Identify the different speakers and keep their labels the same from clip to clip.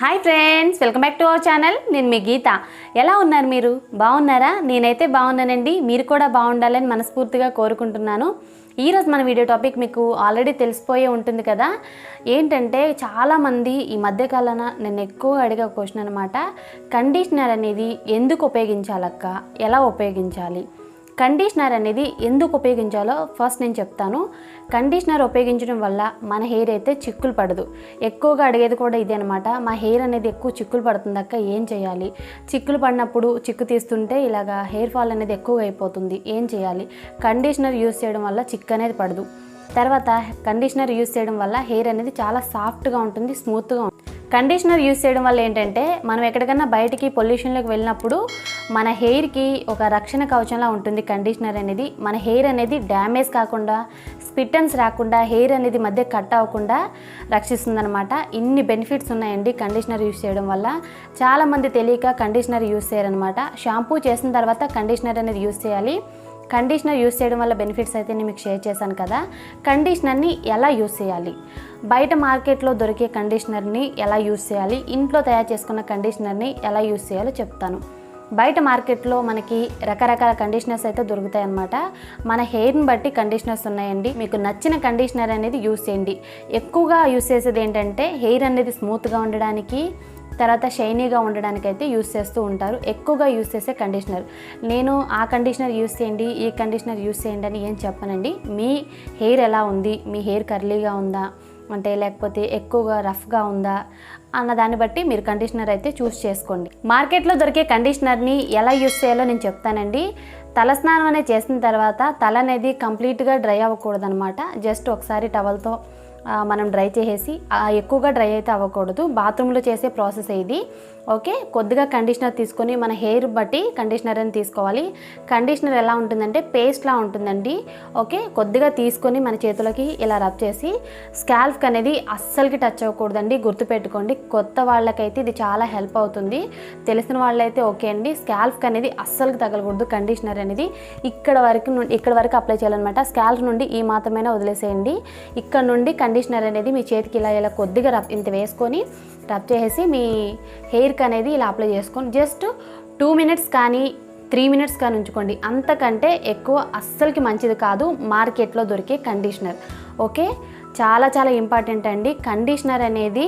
Speaker 1: Hi friends, welcome back to our channel. నేను మీ గీత. ఎలా ఉన్నారు మీరు? బాగున్నారా? నేనైతే బాగున్నానండి. మీరు కూడా బాగుండాలని మనస్ఫూర్తిగా కోరుకుంటున్నాను. ఈరోజు మన వీడియో టాపిక్ మీకు ఆల్రెడీ తెలిసిపోయే ఉంటుంది కదా. ఏంటంటే చాలామంది ఈ మధ్యకాలంలో నేను ఎక్కువగా అడిగే క్వశ్చన్ అనమాట, కండిషనర్ అనేది ఎందుకు ఉపయోగించాలక్క, ఎలా ఉపయోగించాలి, కండిషనర్ అనేది ఎందుకు ఉపయోగించాలో ఫస్ట్ నేను చెప్తాను. కండిషనర్ ఉపయోగించడం వల్ల మన హెయిర్ అయితే చిక్కులు పడదు. ఎక్కువగా అడిగేది కూడా ఇదే అనమాట, మా హెయిర్ అనేది ఎక్కువ చిక్కులు పడుతుందక్క, ఏం చేయాలి, చిక్కులు పడినప్పుడు చిక్కు తీస్తుంటే ఇలాగా హెయిర్ ఫాల్ అనేది ఎక్కువగా అయిపోతుంది, ఏం చేయాలి, కండిషనర్ యూస్ చేయడం వల్ల చిక్కు అనేది పడదు. తర్వాత కండిషనర్ యూస్ చేయడం వల్ల హెయిర్ అనేది చాలా సాఫ్ట్గా ఉంటుంది, స్మూత్గా ఉంటుంది. కండిషనర్ యూస్ చేయడం వల్ల ఏంటంటే మనం ఎక్కడికన్నా బయటికి పొల్యూషన్లోకి వెళ్ళినప్పుడు మన హెయిర్కి ఒక రక్షణ కవచంలా ఉంటుంది కండిషనర్ అనేది. మన హెయిర్ అనేది డ్యామేజ్ కాకుండా, స్పిట్టన్స్ రాకుండా, హెయిర్ అనేది మధ్య కట్ అవ్వకుండా రక్షిస్తుందన్నమాట. ఇన్ని బెనిఫిట్స్ ఉన్నాయండి కండిషనర్ యూస్ చేయడం వల్ల. చాలామంది తెలియక కండిషనర్ యూస్ చేయరనమాట. షాంపూ చేసిన తర్వాత కండిషనర్ అనేది యూస్ చేయాలి. కండిషనర్ యూస్ చేయడం వల్ల బెనిఫిట్స్ అయితే నేను మీకు షేర్ చేశాను కదా. కండిషనర్ని ఎలా యూస్ చేయాలి, బయట మార్కెట్లో దొరికే కండిషనర్ని ఎలా యూస్ చేయాలి, ఇంట్లో తయారు చేసుకున్న కండిషనర్ని ఎలా యూస్ చేయాలో చెప్తాను. బయట మార్కెట్లో మనకి రకరకాల కండిషనర్స్ అయితే దొరుకుతాయి అన్నమాట. మన హెయిర్ని బట్టి కండిషనర్స్ ఉన్నాయండి. మీకు నచ్చిన కండిషనర్ అనేది యూస్ చేయండి. ఎక్కువగా యూస్ చేసేది ఏంటంటే హెయిర్ అనేది స్మూత్గా ఉండడానికి, తర్వాత షైనీగా ఉండడానికి అయితే యూస్ చేస్తూ ఉంటారు. ఎక్కువగా యూస్ చేసే కండిషనర్, నేను ఆ కండిషనర్ యూస్ చేయండి, ఈ కండిషనర్ యూస్ చేయండి అని ఏం చెప్పనండి. మీ హెయిర్ ఎలా ఉంది, మీ హెయిర్ కర్లీగా ఉందా అంటే లేకపోతే ఎక్కువగా రఫ్గా ఉందా అన్న దాన్ని బట్టి మీరు కండిషనర్ అయితే చూస్ చేసుకోండి. మార్కెట్లో దొరికే కండిషనర్ని ఎలా యూస్ చేయాలో నేను చెప్తానండి. తలస్నానం అనేది చేసిన తర్వాత తల అనేది కంప్లీట్గా డ్రై అవ్వకూడదు అనమాట. జస్ట్ ఒకసారి టవల్తో మనం డ్రై చేసేసి, ఎక్కువగా డ్రై అయితే అవ్వకూడదు. బాత్రూంలో చేసే ప్రాసెస్ ఇది. ఓకే, కొద్దిగా కండిషనర్ తీసుకొని మన హెయిర్ బట్టి కండిషనర్ అని తీసుకోవాలి. కండిషనర్ ఎలా ఉంటుందంటే పేస్ట్లా ఉంటుందండి. ఓకే, కొద్దిగా తీసుకొని మన చేతులకి ఇలా రబ్ చేసి, స్కాల్ఫ్కి అనేది అస్సలకి టచ్ అవ్వకూడదండి, గుర్తుపెట్టుకోండి. కొత్త వాళ్ళకైతే ఇది చాలా హెల్ప్ అవుతుంది, తెలిసిన వాళ్ళైతే ఓకే అండి. స్కాల్ఫ్కి అనేది అస్సలకి తగలకూడదు కండిషనర్ అనేది. ఇక్కడ వరకు అప్లై చేయాలన్నమాట. స్కాల్ఫ్ నుండి ఈ మాత్రమైనా వదిలేసేయండి. ఇక్కడ నుండి కండిషనర్ అనేది మీ చేతికి ఇలా కొద్దిగా ఇంత వేసుకొని రబ్ చేసేసి మీ హెయిర్కి అనేది ఇలా అప్లై చేసుకొని జస్ట్ 2 minutes కానీ 3 minutes కానీ ఉంచుకోండి. అంతకంటే ఎక్కువ అస్సలకి మంచిది కాదు మార్కెట్లో దొరికే కండిషనర్. ఓకే, చాలా చాలా ఇంపార్టెంట్ అండి. కండిషనర్ అనేది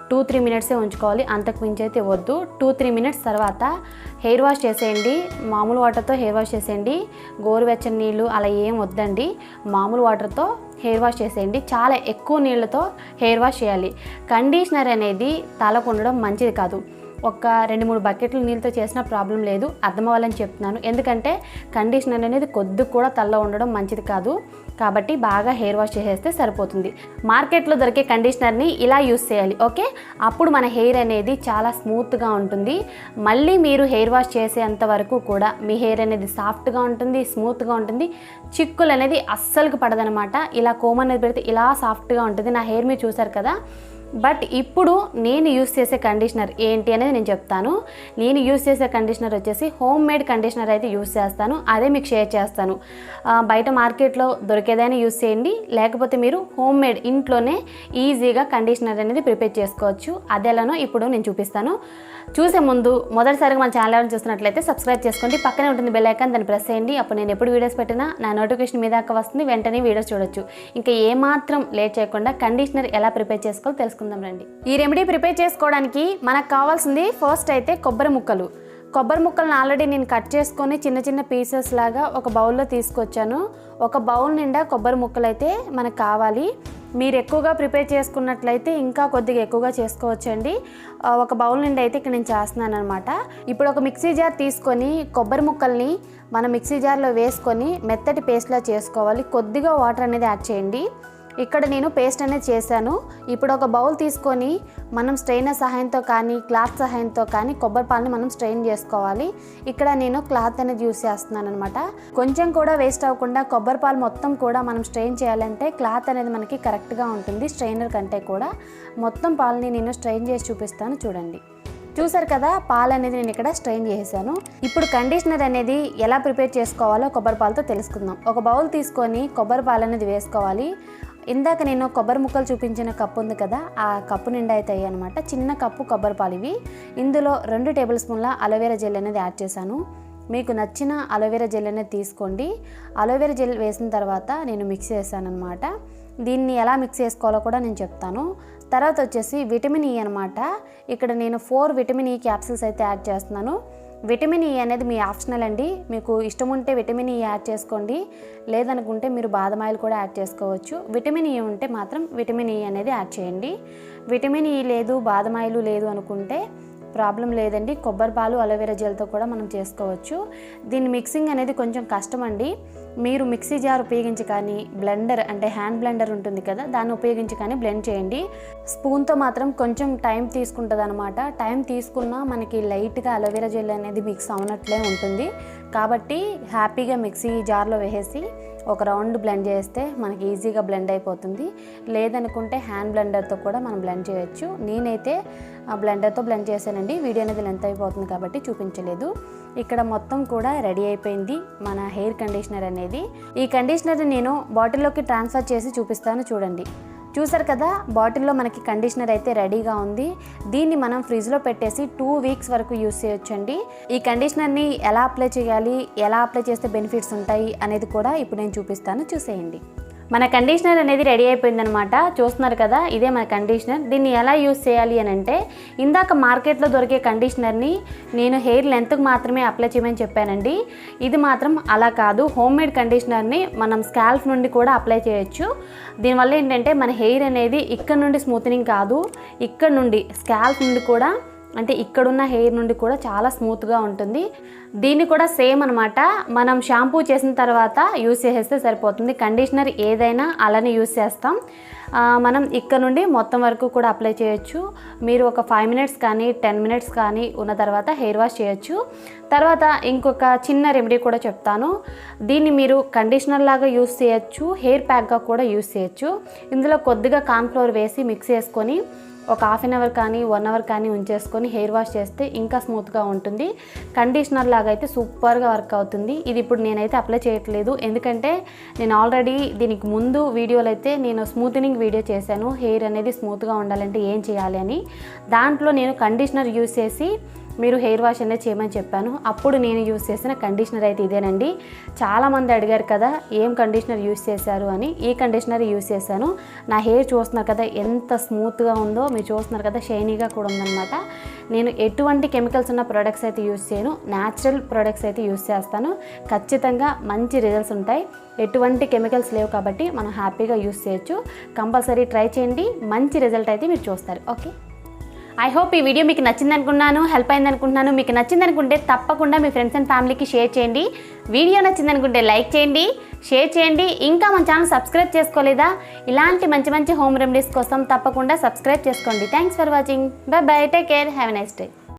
Speaker 1: 2-3 minutes ఉంచుకోవాలి, అంతకు మించి అయితే వద్దు. 2-3 minutes తర్వాత హెయిర్ వాష్ చేసేయండి. మామూలు వాటర్తో హెయిర్ వాష్ చేసేయండి, గోరువెచ్చని నీళ్ళు అలా ఏం వద్దండి. మామూలు వాటర్తో హెయిర్ వాష్ చేసేయండి. చాలా ఎక్కువ నీళ్ళతో హెయిర్ వాష్ చేయాలి. కండిషనర్ అనేది తలకు ఉండడం మంచిది కాదు. ఒక 2-3 buckets నీళ్ళతో చేసిన ప్రాబ్లం లేదు, అర్థం అవ్వాలని చెప్తున్నాను. ఎందుకంటే కండిషనర్ అనేది కొద్దిగా కూడా తలలో ఉండడం మంచిది కాదు. కాబట్టి బాగా హెయిర్ వాష్ చేసేస్తే సరిపోతుంది. మార్కెట్లో దొరికే కండిషనర్ని ఇలా యూస్ చేయాలి. ఓకే, అప్పుడు మన హెయిర్ అనేది చాలా స్మూత్గా ఉంటుంది. మళ్ళీ మీరు హెయిర్ వాష్ చేసేంత వరకు కూడా మీ హెయిర్ అనేది సాఫ్ట్గా ఉంటుంది, స్మూత్గా ఉంటుంది. చిక్కులు అనేది అస్సలుకి పడదనమాట. ఇలా కోమ్ అనేది పెడితే ఇలా సాఫ్ట్గా ఉంటుంది. నా హెయిర్ మీరు చూసారు కదా. బట్ ఇప్పుడు నేను యూస్ చేసే కండిషనర్ ఏంటి అనేది నేను చెప్తాను. నేను యూస్ చేసే కండిషనర్ వచ్చేసి హోమ్ మేడ్ కండిషనర్ అయితే యూస్ చేస్తాను, అదే మీకు షేర్ చేస్తాను. బయట మార్కెట్లో దొరికేదైనా యూస్ చేయండి, లేకపోతే మీరు హోమ్ మేడ్ ఇంట్లోనే ఈజీగా కండిషనర్ అనేది ప్రిపేర్ చేసుకోవచ్చు. అదేలానో ఇప్పుడు నేను చూపిస్తాను. చూసే ముందు మొదటిసారిగా మన ఛానల్ ఎవరైనా చూస్తున్నట్లయితే సబ్స్క్రైబ్ చేసుకోండి, పక్కనే ఉంటుంది బెల్ ఐకాన్, దాన్ని ప్రెస్ చేయండి. అప్పుడు నేను ఎప్పుడు వీడియోస్ పెట్టినా నా నోటిఫికేషన్ మీ దాకా వస్తుంది, వెంటనే వీడియోస్ చూడొచ్చు. ఇంకా ఏమాత్రం లేట్ చేయకుండా కండిషనర్ ఎలా ప్రిపేర్ చేసుకోవాలో తెలుసుకుందాం రండి. ఈ రెమెడీ ప్రిపేర్ చేసుకోవడానికి మనకు కావాల్సింది ఫస్ట్ అయితే కొబ్బరి ముక్కలను ఆల్రెడీ నేను కట్ చేసుకొని చిన్న చిన్న పీసెస్ లాగా ఒక బౌల్లో తీసుకొచ్చాను. ఒక బౌల్ నిండా కొబ్బరి ముక్కలు అయితే మనకు కావాలి. మీరు ఎక్కువగా ప్రిపేర్ చేసుకున్నట్లయితే ఇంకా కొద్దిగా ఎక్కువగా చేసుకోవచ్చండి. ఒక బౌల్ నిండా అయితే ఇక్కడ నేను చేస్తున్నాను అనమాట. ఇప్పుడు ఒక మిక్సీ జార్ తీసుకొని కొబ్బరి ముక్కల్ని మనం మిక్సీ జార్లో వేసుకొని మెత్తటి పేస్ట్లా చేసుకోవాలి. కొద్దిగా వాటర్ అనేది యాడ్ చేయండి. ఇక్కడ నేను పేస్ట్ అనేది చేశాను. ఇప్పుడు ఒక బౌల్ తీసుకొని మనం స్ట్రెయినర్ సహాయంతో కానీ క్లాత్ సహాయంతో కానీ కొబ్బరి పాలని మనం స్ట్రెయిన్ చేసుకోవాలి. ఇక్కడ నేను క్లాత్ అనేది యూస్ చేస్తున్నాను అనమాట. కొంచెం కూడా వేస్ట్ అవ్వకుండా కొబ్బరి పాలు మొత్తం కూడా మనం స్ట్రెయిన్ చేయాలంటే క్లాత్ అనేది మనకి కరెక్ట్గా ఉంటుంది. స్ట్రెయినర్ కంటే కూడా మొత్తం పాలని నేను స్ట్రెయిన్ చేసి చూపిస్తాను, చూడండి. చూసారు కదా, పాలు అనేది నేను ఇక్కడ స్ట్రెయిన్ చేసేసాను. ఇప్పుడు కండిషనర్ అనేది ఎలా ప్రిపేర్ చేసుకోవాలో కొబ్బరి పాలతో తెలుసుకుందాం. ఒక బౌల్ తీసుకొని కొబ్బరి పాలు అనేది వేసుకోవాలి. ఇందాక నేను కొబ్బరి ముక్కలు చూపించిన కప్పు ఉంది కదా, ఆ కప్పు నిండా అయితే అయ్యాయి అనమాట. చిన్న కప్పు కొబ్బరి పాలు ఇవి. ఇందులో 2 టేబుల్ స్పూన్ల అలోవెరా జెల్ అనేది యాడ్ చేశాను. మీకు నచ్చిన అలోవెరా జెల్ అనేది తీసుకోండి. అలోవెరా జెల్ వేసిన తర్వాత నేను మిక్స్ చేశాను అనమాట. దీన్ని ఎలా మిక్స్ చేసుకోవాలో కూడా నేను చెప్తాను. తర్వాత వచ్చేసి విటమిన్ ఈ అనమాట. ఇక్కడ నేను 4 విటమిన్ ఈ క్యాప్సిల్స్ అయితే యాడ్ చేస్తున్నాను. విటమిన్ ఈ అనేది మీ ఆప్షనల్ అండి. మీకు ఇష్టం ఉంటే విటమిన్ ఈ యాడ్ చేసుకోండి, లేదనుకుంటే మీరు బాదం ఆయిల్ కూడా యాడ్ చేసుకోవచ్చు. విటమిన్ ఈ ఉంటే మాత్రం విటమిన్ ఈ అనేది యాడ్ చేయండి. విటమిన్ ఈ లేదు, బాదం ఆయిల్ లేదు అనుకుంటే ప్రాబ్లం లేదండి, కొబ్బరి పాలు అలోవెరా జెల్తో కూడా మనం చేసుకోవచ్చు. దీని మిక్సింగ్ అనేది కొంచెం కష్టం అండి. మీరు మిక్సీ జార్ ఉపయోగించి కానీ, బ్లెండర్ అంటే హ్యాండ్ బ్లెండర్ ఉంటుంది కదా, దాన్ని ఉపయోగించి కానీ బ్లెండ్ చేయండి. స్పూన్తో మాత్రం కొంచెం టైం తీసుకుంటుంది అనమాట. టైం తీసుకున్నా మనకి లైట్గా అలోవెరా జెల్ అనేది మిక్స్ అవునట్లే ఉంటుంది. కాబట్టి హ్యాపీగా మిక్సీ జార్లో వేసేసి ఒక రౌండ్ బ్లెండ్ చేస్తే మనకి ఈజీగా బ్లెండ్ అయిపోతుంది. లేదనుకుంటే హ్యాండ్ బ్లెండర్తో కూడా మనం బ్లెండ్ చేయొచ్చు. నేనైతే బ్లెండర్తో బ్లెండ్ చేశానండి. వీడియో అనేది లెంత్ అయిపోతుంది కాబట్టి చూపించలేదు. ఇక్కడ మొత్తం కూడా రెడీ అయిపోయింది మన హెయిర్ కండిషనర్ అనేది. ఈ కండిషనర్ని నేను బాటిల్లోకి ట్రాన్స్ఫర్ చేసి చూపిస్తాను, చూడండి. చూసారు కదా, బాటిల్లో మనకి కండిషనర్ అయితే రెడీగా ఉంది. దీన్ని మనం ఫ్రిడ్జ్లో పెట్టేసి 2 వీక్స్ వరకు యూస్ చేయొచ్చండి. ఈ కండిషనర్ని ఎలా అప్లై చేయాలి, ఎలా అప్లై చేస్తే బెనిఫిట్స్ ఉంటాయి అనేది కూడా ఇప్పుడు నేను చూపిస్తాను, చూసేయండి. మన కండిషనర్ అనేది రెడీ అయిపోయిందనమాట. చూస్తున్నారు కదా, ఇదే మన కండిషనర్. దీన్ని ఎలా యూస్ చేయాలి అని అంటే, ఇందాక మార్కెట్లో దొరికే కండిషనర్ని నేను హెయిర్ లెంత్కి మాత్రమే అప్లై చేయమని చెప్పానండి. ఇది మాత్రం అలా కాదు. హోమ్ మేడ్ కండిషనర్ని మనం స్కాల్ప్ నుండి కూడా అప్లై చేయొచ్చు. దీనివల్ల ఏంటంటే మన హెయిర్ అనేది ఇక్కడ నుండి స్మూత్నింగ్ కాదు, ఇక్కడ నుండి స్కాల్ప్ నుండి కూడా, అంటే ఇక్కడున్న హెయిర్ నుండి కూడా చాలా స్మూత్గా ఉంటుంది. దీన్ని కూడా సేమ్ అనమాట. మనం షాంపూ చేసిన తర్వాత యూస్ చేసేస్తే సరిపోతుంది. కండిషనర్ ఏదైనా అలానే యూస్ చేస్తాం. మనం ఇక్కడ నుండి మొత్తం వరకు కూడా అప్లై చేయొచ్చు. మీరు ఒక 5 మినిట్స్ కానీ 10 మినిట్స్ కానీ ఉన్న తర్వాత హెయిర్ వాష్ చేయొచ్చు. తర్వాత ఇంకొక చిన్న రెమెడీ కూడా చెప్తాను. దీన్ని మీరు కండిషనర్ లాగా యూస్ చేయొచ్చు, హెయిర్ ప్యాక్గా కూడా యూస్ చేయొచ్చు. ఇందులో కొద్దిగా కార్న్ఫ్లోర్ వేసి మిక్స్ చేసుకొని ఒక 1/2 అవర్ కానీ 1 అవర్ కానీ ఉంచేసుకొని హెయిర్ వాష్ చేస్తే ఇంకా స్మూత్గా ఉంటుంది. కండిషనర్ లాగా అయితే సూపర్గా వర్క్ అవుతుంది. ఇది ఇప్పుడు నేనైతే అప్లై చేయట్లేదు, ఎందుకంటే నేను ఆల్రెడీ దీనికి ముందు వీడియోలో అయితే నేను స్మూత్నింగ్ వీడియో చేశాను. హెయిర్ అనేది స్మూత్గా ఉండాలంటే ఏం చేయాలి అని. దాంట్లో నేను కండిషనర్ యూస్ చేసి మీరు హెయిర్ వాష్ అనేది చేయమని చెప్పాను. అప్పుడు నేను యూస్ చేసిన కండిషనర్ అయితే ఇదేనండి. చాలామంది అడిగారు కదా ఏం కండిషనర్ యూస్ చేశారు అని. ఈ కండిషనర్ యూస్ చేశాను. నా హెయిర్ చూస్తున్నారు కదా ఎంత స్మూత్గా ఉందో, మీరు చూస్తున్నారు కదా షైనీగా కూడా ఉందన్నమాట. నేను ఎటువంటి కెమికల్స్ ఉన్న ప్రోడక్ట్స్ అయితే యూస్ చేయను, న్యాచురల్ ప్రోడక్ట్స్ అయితే యూస్ చేస్తాను. ఖచ్చితంగా మంచి రిజల్ట్స్ ఉంటాయి. ఎటువంటి కెమికల్స్ లేవు కాబట్టి మనం హ్యాపీగా యూస్ చేయొచ్చు. కంపల్సరీ ట్రై చేయండి, మంచి రిజల్ట్ అయితే మీరు చూస్తారు. ఓకే, ఐ హోప్ ఈ వీడియో మీకు నచ్చింది అనుకున్నాను, హెల్ప్ అయింది అనుకుంటున్నాను. మీకు నచ్చింది అనుకుంటే తప్పకుండా మీ ఫ్రెండ్స్ అండ్ ఫ్యామిలీకి షేర్ చేయండి. వీడియో నచ్చింది అనుకుంటే లైక్ చేయండి, షేర్ చేయండి. ఇంకా మన ఛానల్ సబ్స్క్రైబ్ చేసుకోలేదా? ఇలాంటి మంచి మంచి హోమ్ రెమెడీస్ కోసం తప్పకుండా సబ్స్క్రైబ్ చేసుకోండి. Thanks for watching. By by, take care, have a nice day.